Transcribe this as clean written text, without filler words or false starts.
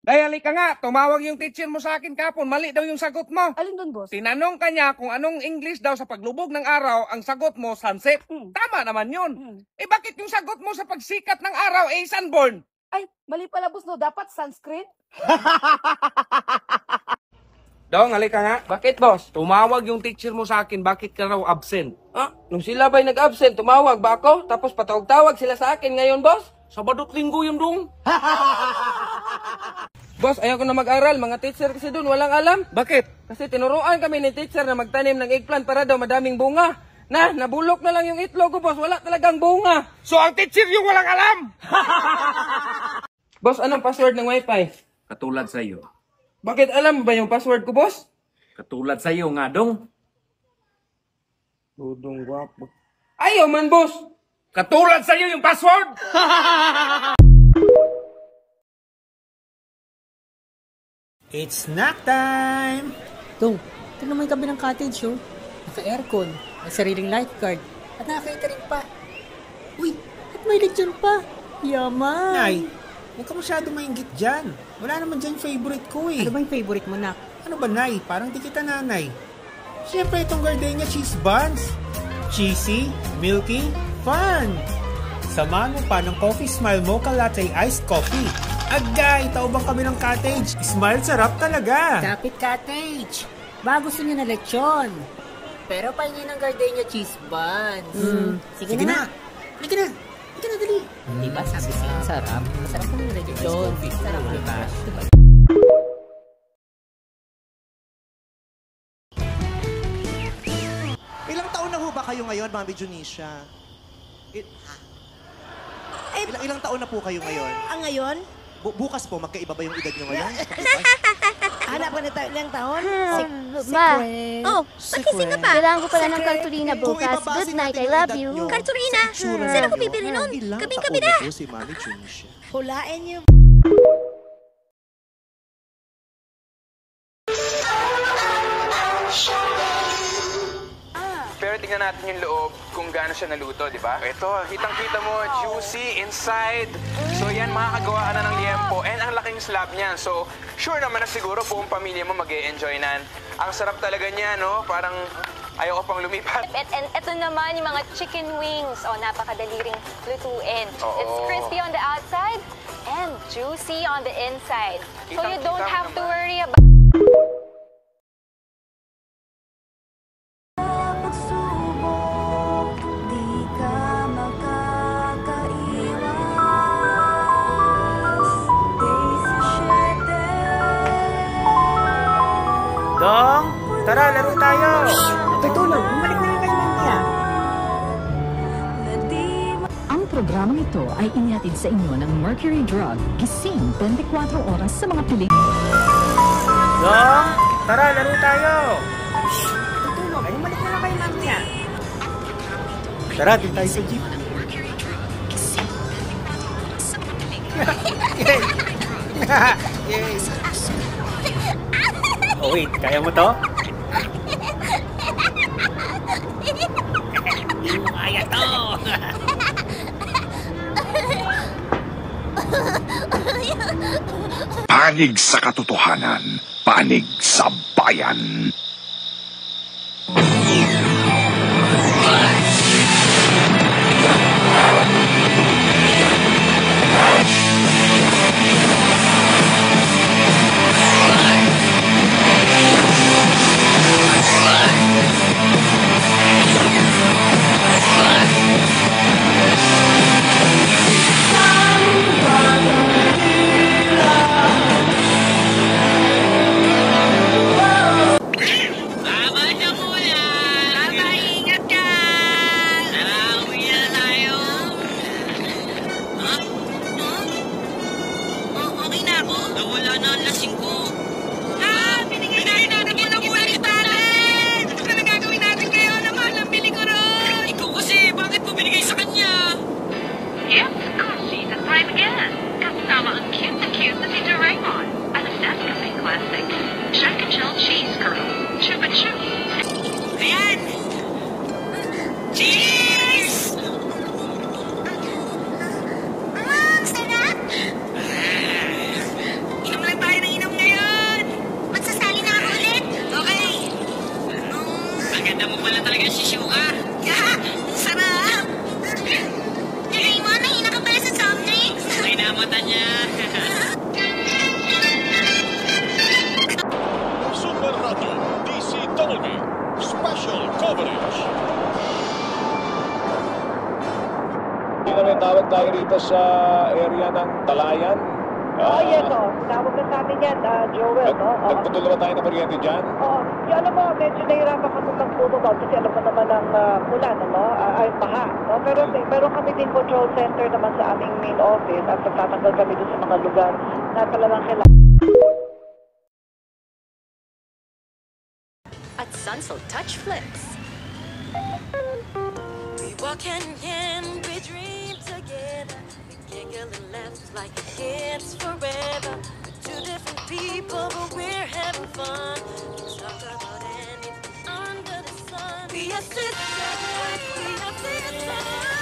Dayali ka nga, tumawag yung teacher mo sa akin kapon, mali daw yung sagot mo. Alin doon, boss? Tinanong ka niya kung anong English daw sa paglubog ng araw, ang sagot mo, sunset. Tama naman yun. Eh bakit yung sagot mo sa pagsikat ng araw, sunburn? Ay, mali pala, boss, no? Dapat sunscreen? Dong, halika nga. Bakit, boss? Tumawag yung teacher mo sa akin, bakit ka raw absent? Nung sila ba'y nag-absent, tumawag ba ako? Tapos patawag-tawag sila sa akin ngayon, boss? Sabado't linggo yun, dong. Boss, ayaw ko na mag-aral. Mga teacher kasi doon, walang alam. Bakit? Kasi tinuruan kami ni teacher na magtanim ng eggplant para daw madaming bunga. Nabulok na lang yung itlog ko, boss. Wala talagang bunga. So, ang teacher yung walang alam? Boss, anong password ng wifi? Katulad sa'yo. Bakit alam mo ba yung password ko, boss? Katulad sa'yo nga, dong. Dudong guwapo. Ayaw man, boss! Katulad sa'yo yung password! It's snack time! Dong, ito naman yung kabilang cottage, oh. Naka-aircon, may sariling lifeguard, at naka-catering pa. Uy, at may lechon pa. Yaman! Nay, huwag ka masyado mainggit dyan. Wala naman dyan favorite ko eh. Ano ba yung favorite mo, nak? Ano ba, Nay? Parang di kita nanay. Siyempre itong gardenia cheese buns. Cheesy, milky, fun! Samahan mo pa ng Coffee Smile Mocha Latte Iced Coffee. Agay, taubang kami ng cottage. Smile, sarap talaga. Kapit cottage. Ba gusto niyo na lechon. Pero pahingin ng gardenia cheese buns. Sige na. Halika na. Halika na, dali. Diba sabi siya, sarap. Masarap ko yung lechon. Sarap, diba? Ilang taon na ho ba kayo ngayon, Mami Junisha? Ilang taon na po kayo ngayon? Ngayon? Bukas po, magkaiba ba yung edad nyo ngayon? Hanap ka na ilang taon? Ma. Oh, magising ka pa. Kailangan ko pala ng kartulina bukas. Good night, I love you. Kartulina? Saan ako bibili nun? Kabing-kabi na. Si Mami Junisha. Hulain niyo. Pero tingnan natin yung loob kung gaano siya naluto, di ba? Ito, kitang-kita mo, juicy inside. So yan, makakagawa ka na ng liempo. And ang laking slab niyan. So, sure naman na siguro buong pamilya mo mag-e-enjoy nan. Ang sarap talaga niya, no? Parang ayaw ko pang lumipat. And ito naman yung mga chicken wings. Oh, napakadali ring lutuin. It's crispy on the outside and juicy on the inside. So you don't have to worry about... Dong, tara, laro tayo. Tutulog, bumalik na lang kayo mamaya. Ang programang ito ay inihatid sa inyo ng Mercury Drug. Gising 24 oras sa mga piling. Dong, tara, laro tayo. Tutulog, bumalik na lang kayo mamaya. Tara, din tayo sa jeep. Yay! Oh wait, kaya mo to? Hindi mo kaya to! Panig sa katotohanan, panig sa bayan. dito sa area ng Talayan. yes, tinawag na sa amin yan, Joel, no? Nagputol naman tayo ng kuryente dyan. Alam mo, medyo nahirapan kami magpuno kasi alam mo naman ang ulan, no? Ay, paha, no? Pero meron kami din control center naman sa aming main office at nagtatanggal kami doon sa mga lugar na talagang kailangan. At Sunsol Touch Flips. We walk hand in hand, we dream together. We giggle and laugh like it's forever. We're two different people, but we're having fun. Let's talk about anything under the sun. We are sisters, we are sisters.